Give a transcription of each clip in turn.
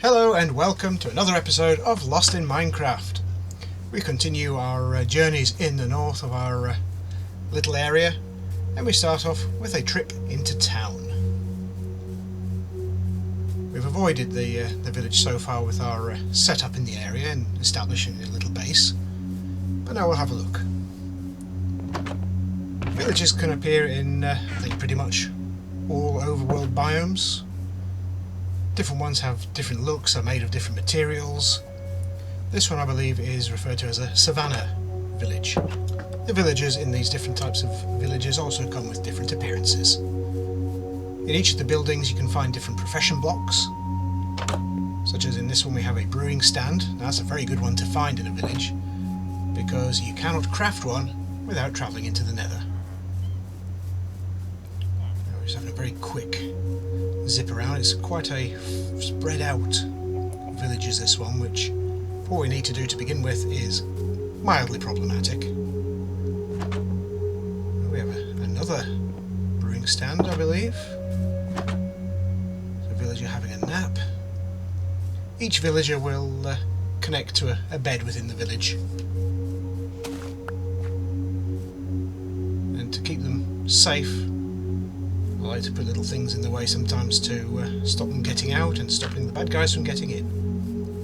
Hello and welcome to another episode of Lost in Minecraft. We continue our journeys in the north of our little area, and we start off with a trip into town. We've avoided the village so far with our setup in the area and establishing a little base, but now we'll have a look. Villages can appear in, I think, pretty much all overworld biomes. Different ones have different looks, are made of different materials. This one I believe is referred to as a savanna village. The villagers in these different types of villages also come with different appearances. In each of the buildings you can find different profession blocks, such as in this one we have a brewing stand. Now that's a very good one to find in a village, because you cannot craft one without travelling into the nether. We're just having a very quick zip around. It's quite a spread out village is this one, which all we need to do to begin with is mildly problematic. We have another brewing stand, I believe. The villager having a nap. Each villager will connect to a bed within the village, and to keep them safe I like to put little things in the way sometimes to stop them getting out and stopping the bad guys from getting in.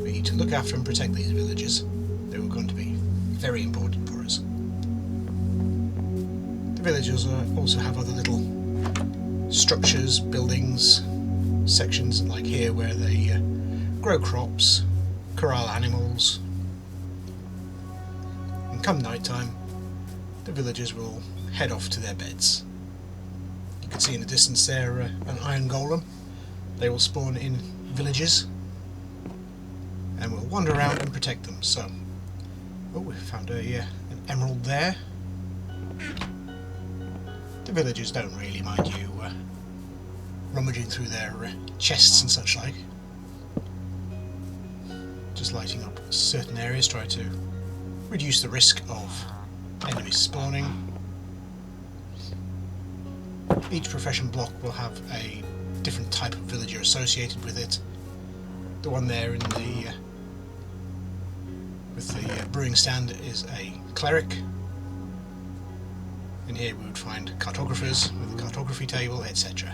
We need to look after and protect these villagers. They were going to be very important for us. The villagers also have other little structures, buildings, sections like here where they grow crops, corral animals, and come night time the villagers will head off to their beds. You can see in the distance there an iron golem. They will spawn in villages and will wander around and protect them. So, oh, we found an emerald there. The villagers don't really mind you rummaging through their chests and such like. Just lighting up certain areas, try to reduce the risk of enemies spawning. Each profession block will have a different type of villager associated with it. The one there in the with the brewing stand is a cleric. In here we would find cartographers with a cartography table, etc.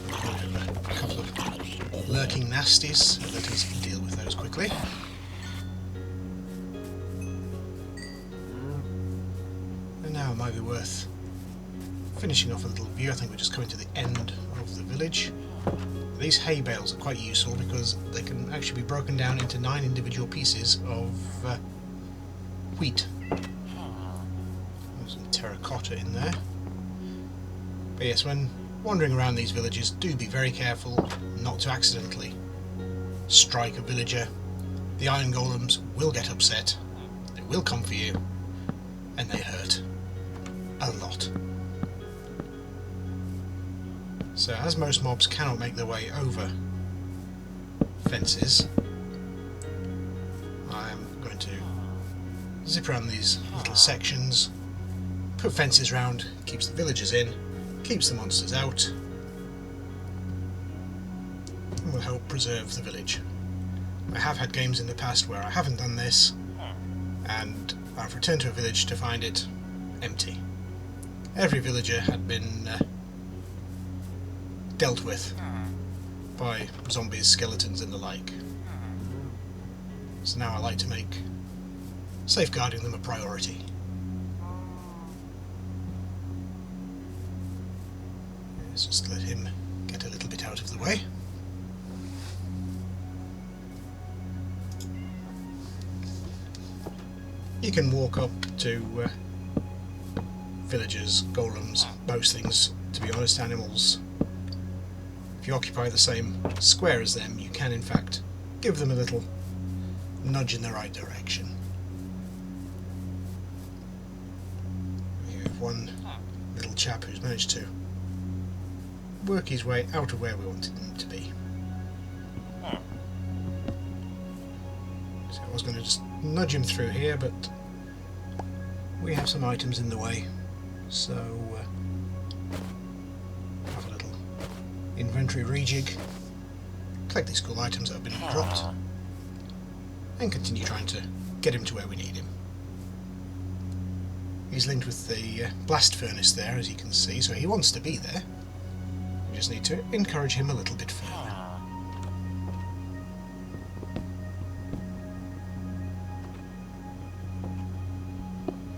We have a couple of lurking nasties, so that is deal with those quickly. And now it might be worth finishing off a little view. I think we're just coming to the end of the village. These hay bales are quite useful because they can actually be broken down into 9 individual pieces of wheat. There's some terracotta in there. But yes, when wandering around these villages, do be very careful not to accidentally strike a villager. The iron golems will get upset, they will come for you, and they hurt a lot. So as most mobs cannot make their way over fences, I'm going to zip around these little sections, put fences round, keeps the villagers in, keeps the monsters out, and will help preserve the village. I have had games in the past where I haven't done this, and I've returned to a village to find it empty. Every villager had been dealt with by zombies, skeletons and the like. So now I like to make safeguarding them a priority. Let's just let him get a little bit out of the way. You can walk up to villagers, golems, most things, to be honest, animals. If you occupy the same square as them, you can in fact give them a little nudge in the right direction. We have one little chap who's managed to work his way out of where we wanted him to be. So I was going to just nudge him through here, but we have some items in the way, so have a little inventory rejig. collect these cool items that have been dropped, and continue trying to get him to where we need him. He's linked with the blast furnace there, as you can see, so he wants to be there. We just need to encourage him a little bit further.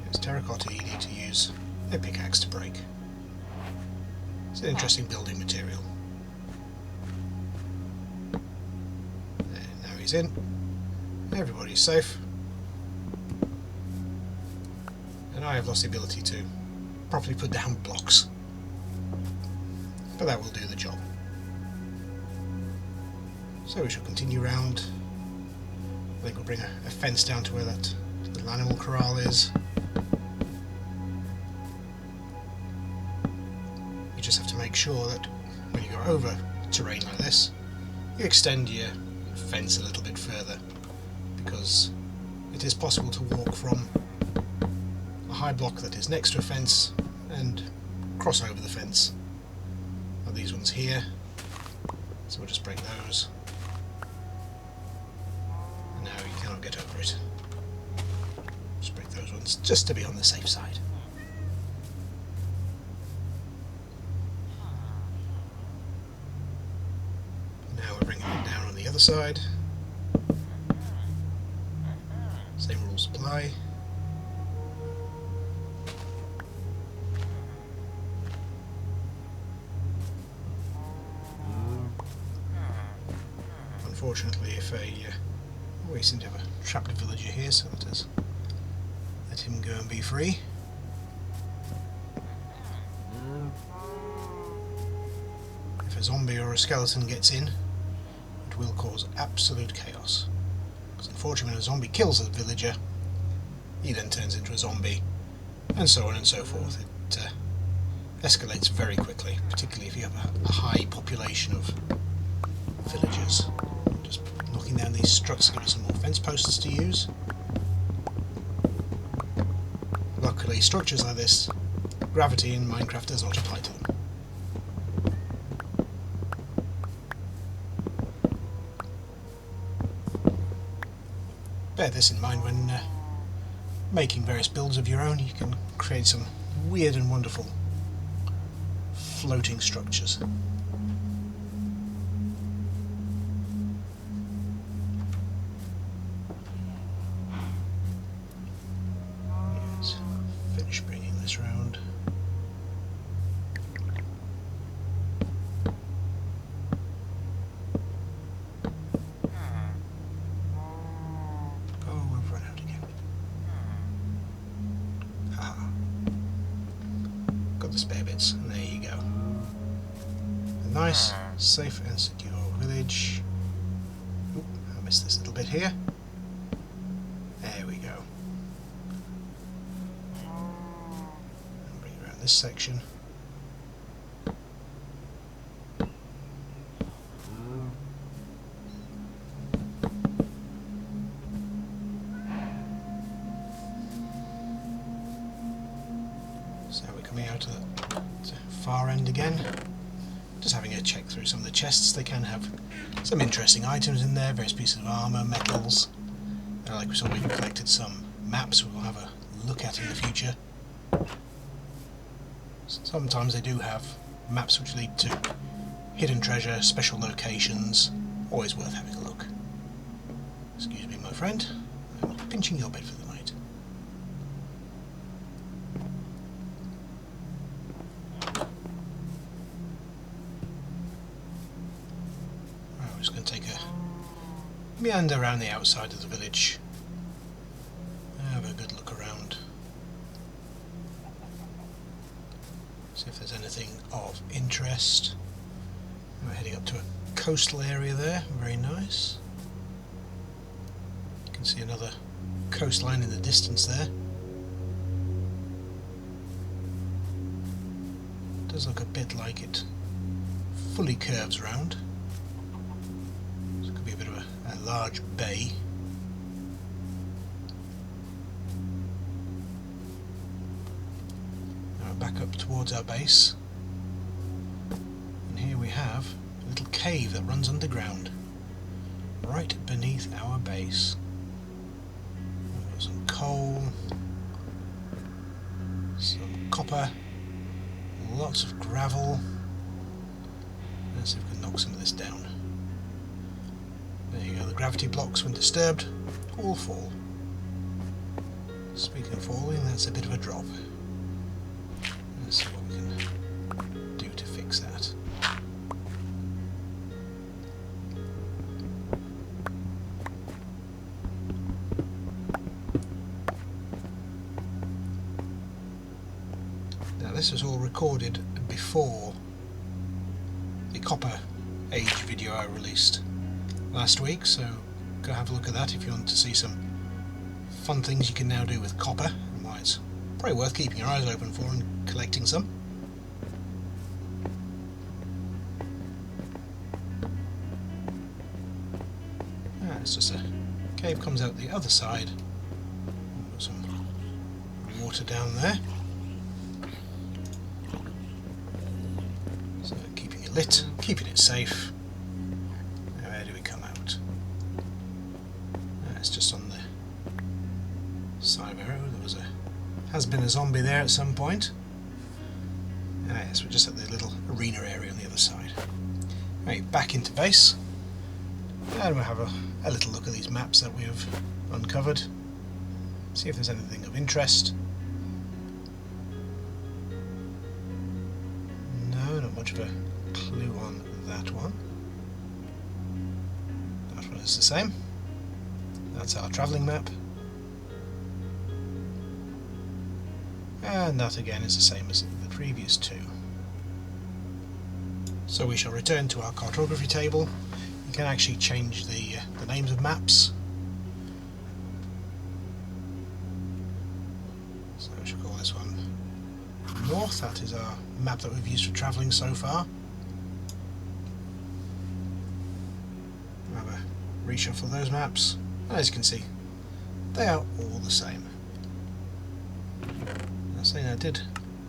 There's terracotta you need to use a pickaxe to break. It's an interesting building material. There, now he's in. Everybody's safe. And I have lost the ability to properly put down blocks. But that will do the job. So we shall continue round. I think we'll bring a fence down to where that little animal corral is. You just have to make sure that when you go over terrain like this, you extend your fence a little bit further, because it is possible to walk from a high block that is next to a fence and cross over the fence. Now these ones here, so we'll just break those. And now you cannot get over it. Just break those ones just to be on the safe side. Now we're bringing it down on the other side. Same rules apply. Unfortunately, we seem to have a trapped villager here, so let him go and be free. If a zombie or a skeleton gets in, it will cause absolute chaos. Because unfortunately, when a zombie kills a villager, he then turns into a zombie, and so on and so forth. It escalates very quickly, particularly if you have a high population of villagers. Just knocking down these struts to give us some more fence posts to use. Luckily, structures like this, gravity in Minecraft does not apply to them. Bear this in mind when making various builds of your own. You can create some weird and wonderful floating structures. Let's finish bringing this round. The spare bits, and there you go. A nice, safe and secure village. Oop, I missed this little bit here. There we go. And bring around this section. So we're coming out to the far end again. Just having a check through some of the chests. They can have some interesting items in there, various pieces of armour, metals. Like we saw, we've collected some maps we'll have a look at in the future. Sometimes they do have maps which lead to hidden treasure, special locations. Always worth having a look. Excuse me, my friend. I'm pinching your bed for the night. I'm just going to take a meander around the outside of the village. Have a good look around. See if there's anything of interest. We're heading up to a coastal area there, very nice. You can see another coastline in the distance there. It does look a bit like it fully curves round. This could be a bit of a large bay. Now back up towards our base. And here we have a little cave that runs underground. right beneath our base. We've got some coal, some copper, lots of gravel. Let's see if we can knock some of this down. There you go, the gravity blocks, when disturbed, all fall. Speaking of falling, that's a bit of a drop. Let's see what we can do to fix that. Now this was all recorded before the Copper Age video I released last week, so go have a look at that if you want to see some fun things you can now do with copper, and why it's probably worth keeping your eyes open for and collecting some. It's just a cave, comes out the other side. Got some water down there, so keeping it lit, keeping it safe. Now where do we come out? It's just on the side of the road. There was has been a zombie there at some point. Yes, we're just at the little arena area on the other side. Right, back into base, and we'll have a little look at these maps that we have uncovered. See if there's anything of interest. No, not much of a clue on that one. That one is the same. That's our travelling map. And that again is the same as the previous two. So we shall return to our cartography table. You can actually change the names of maps. So we shall call this one North. That is our map that we've used for travelling so far. We'll have a reshuffle of those maps. And as you can see, they are all the same. Something that did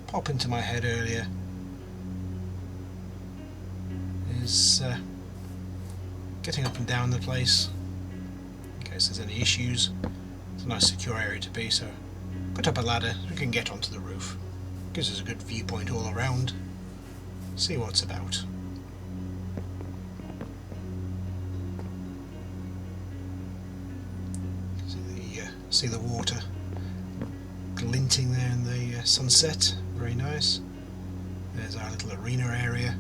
pop into my head earlier is getting up and down the place in case there's any issues. It's a nice secure area to be, so put up a ladder so we can get onto the roof. Gives us a good viewpoint all around, see what's about. See the water glinting there in the sunset, very nice. There's our little arena area.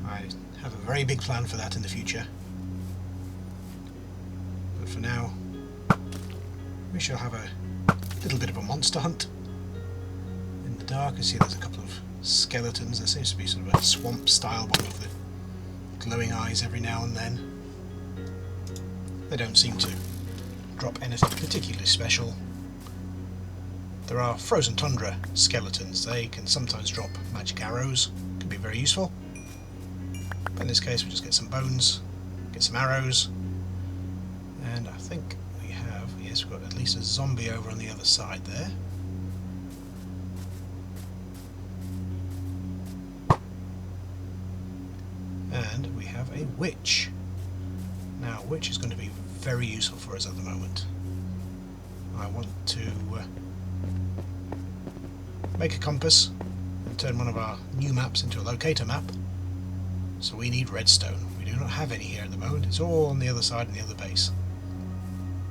I have a very big plan for that in the future, but for now we shall have a little bit of a monster hunt in the dark. You see there's a couple of skeletons. There seems to be sort of a swamp style one with the glowing eyes every now and then. They don't seem to drop anything particularly special. There are frozen tundra skeletons. They can sometimes drop magic arrows, can be very useful. But in this case we just get some bones, get some arrows, and I think we have, yes, we've got at least a zombie over on the other side there. And we have a witch. Now, witch is going to be very useful for us at the moment. I want to make a compass and turn one of our new maps into a locator map. So we need redstone. We do not have any here at the moment. It's all on the other side and the other base.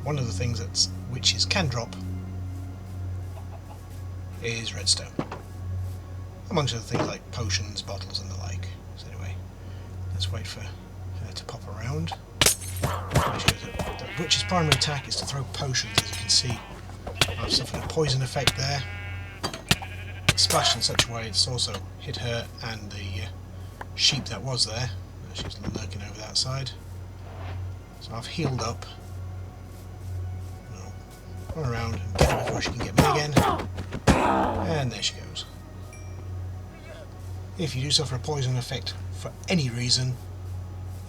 One of the things that witches can drop is redstone, amongst other things like potions, bottles and the like. So anyway, let's wait for her to pop around. The witch's primary attack is to throw potions. As you can see, I've suffered a poison effect there. Splashed in such a way it's also hit her and the sheep that was there. She's lurking over that side. So I've healed up. I'll run around and get her before she can get me again. And there she goes. If you do suffer a poison effect for any reason,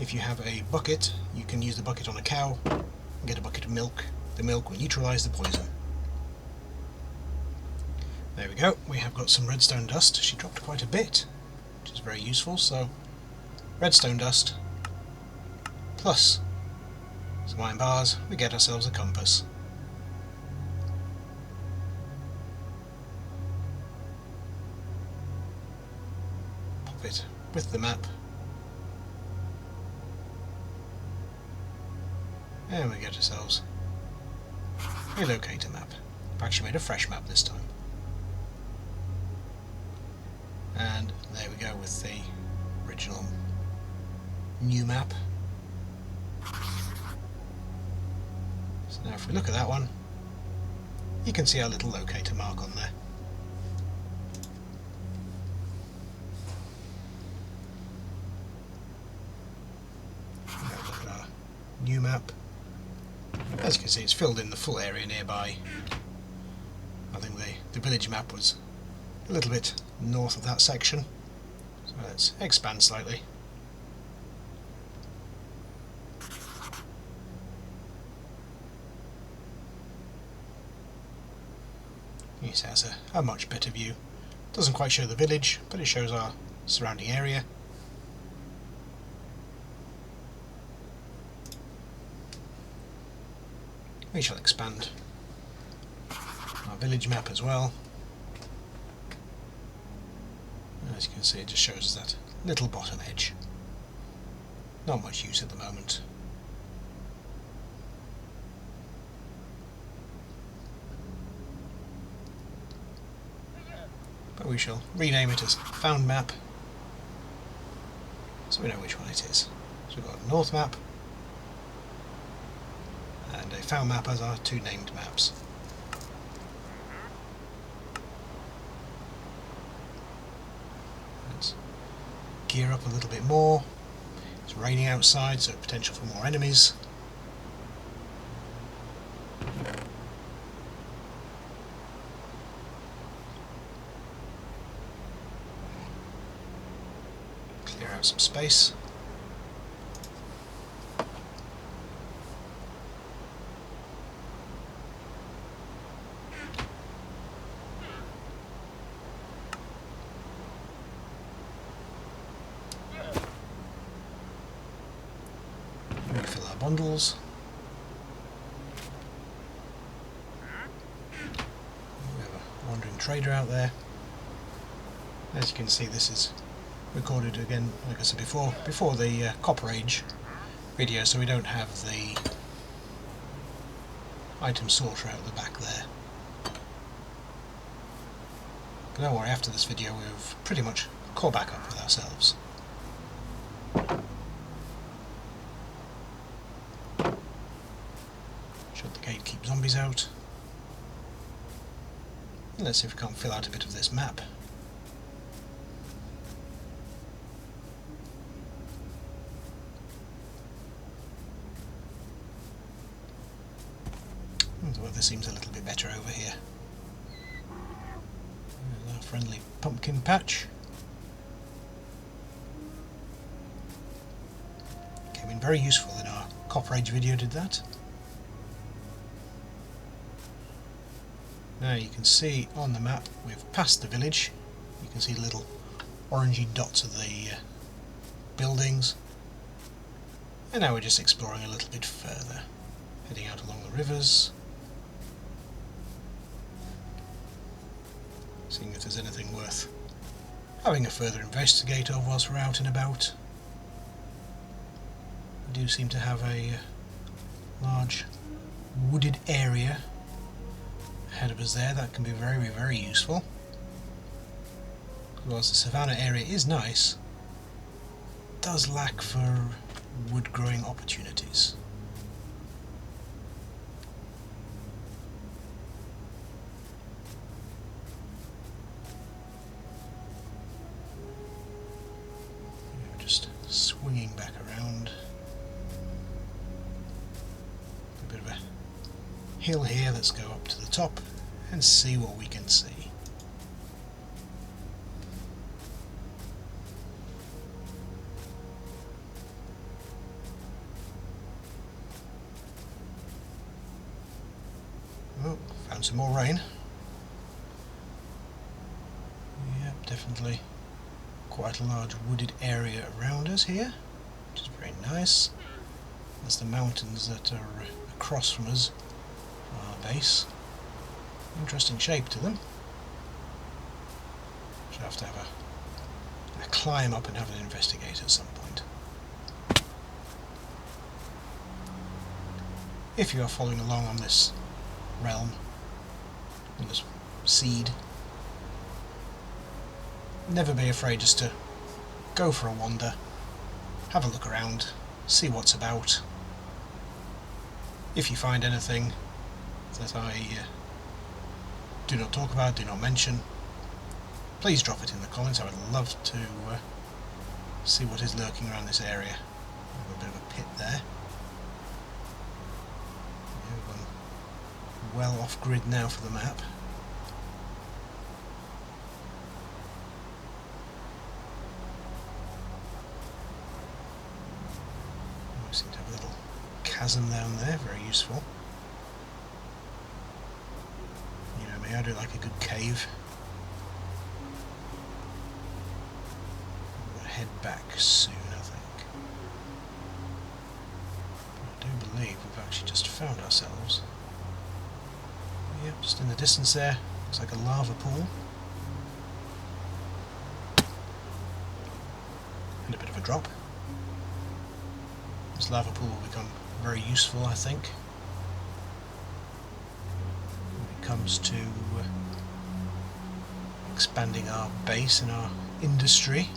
if you have a bucket, you can use the bucket on a cow and get a bucket of milk. The milk will neutralise the poison. There we go, we have got some redstone dust. She dropped quite a bit, which is very useful. So redstone dust plus some iron bars, we get ourselves a compass. Pop it with the map. And we get ourselves a locator map. I've actually made a fresh map this time. And there we go with the original new map. So now if we look at that one, you can see our little locator mark on there. Now look at our new map. As you can see, it's filled in the full area nearby. I think the village map was a little bit north of that section. So let's expand slightly. You see that's a much better view. Doesn't quite show the village, but it shows our surrounding area. We shall expand our village map as well. As you can see, it just shows us that little bottom edge. Not much use at the moment. But we shall rename it as Found Map, so we know which one it is. So we've got a North map and a Found Map as our two named maps. Let's gear up a little bit more. It's raining outside, so potential for more enemies. Clear out some space. Refill our bundles. We have a wandering trader out there. As you can see, this is recorded again, like I said before the Copper Age video, so we don't have the item sorter out the back there. But don't worry, after this video we've pretty much caught back up with ourselves. Shut the gate, keep zombies out. And let's see if we can't fill out a bit of this map. The weather seems a little bit better over here. There's our friendly pumpkin patch. Came in very useful in our Copper Age video, did that. Now you can see on the map we've passed the village. You can see the little orangey dots of the buildings. And now we're just exploring a little bit further. Heading out along the rivers. Seeing if there's anything worth having a further investigate of whilst we're out and about. We do seem to have a large wooded area ahead of us there. That can be very, very useful. Whilst the savannah area is nice, it does lack for wood growing opportunities. Just swinging back around. A bit of a hill here. Let's go up to the top and see what we can see. Oh, found some more rain. Yep, definitely quite a large wooded area around us here, which is very nice. That's the mountains that are across from us, our base. Interesting shape to them. Should have to have a climb up and have an investigate at some point. If you are following along on this realm, on this seed, never be afraid just to go for a wander, have a look around, see what's about. If you find anything that I do not talk about, do not mention, please drop it in the comments. I would love to see what is lurking around this area. I've got a bit of a pit there. We've gone well off grid now for the map. We seem to have a little chasm down there, very useful. You know me, I do like a good cave. Head back soon, I think. I do believe we've actually just found ourselves. Yep, just in the distance there, looks like a lava pool. And a bit of a drop. This lava pool will become very useful, I think, when it comes to expanding our base and our industry.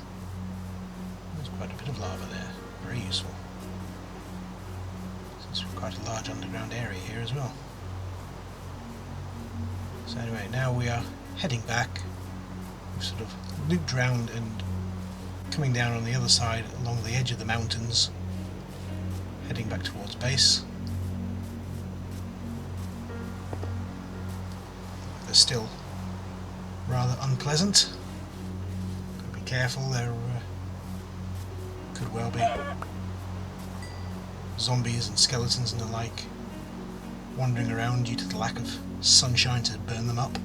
Quite a bit of lava there, very useful. It's quite a large underground area here as well. So anyway, now we are heading back. We've sort of looped round and coming down on the other side along the edge of the mountains, heading back towards base. They're still rather unpleasant. Gotta be careful, they're could well be zombies and skeletons and the like wandering around due to the lack of sunshine to burn them up.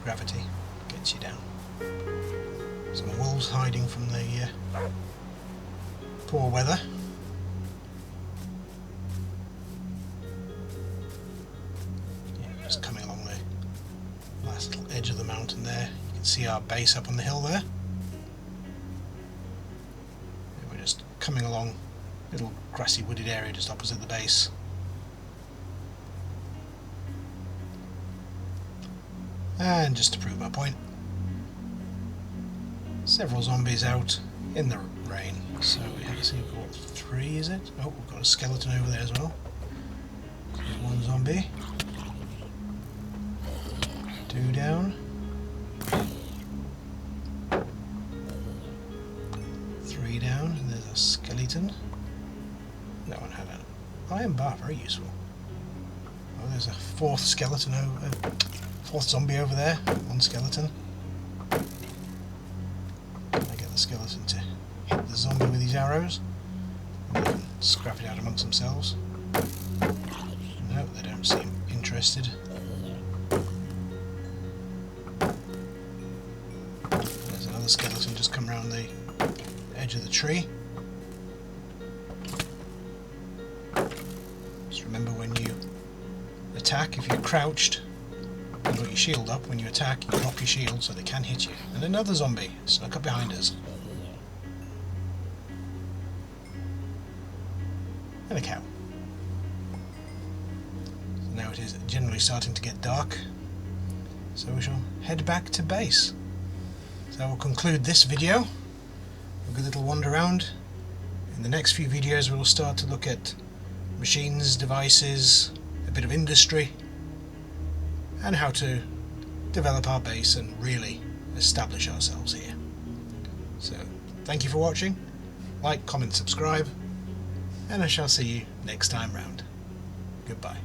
Gravity gets you down. Some wolves hiding from the poor weather. Just coming along the last little edge of the mountain there. You can see our base up on the hill there. And we're just coming along a little grassy wooded area just opposite the base. And just to prove my point, several zombies out in the rain. So we have to see, what, 3 is it? Oh, we've got a skeleton over there as well. There's 1 zombie. 2 down. 3 down, and there's a skeleton. That one had an iron bar, very useful. Oh, there's a 4th skeleton over, 4th zombie over there, 1 skeleton. I get the skeleton to hit the zombie with these arrows, and they can scrap it out amongst themselves. No, they don't seem interested. There's another skeleton just come around the edge of the tree. Just remember, when you attack, if you're crouched and got your shield up, when you attack you drop your shield so they can hit you. And another zombie snuck up behind us. And a cow. So now it is generally starting to get dark, so we shall head back to base. So I will conclude this video, a good little wander around. In the next few videos we will start to look at machines, devices, a bit of industry, and how to develop our base and really establish ourselves here. So thank you for watching, like, comment, subscribe, and I shall see you next time round. Goodbye.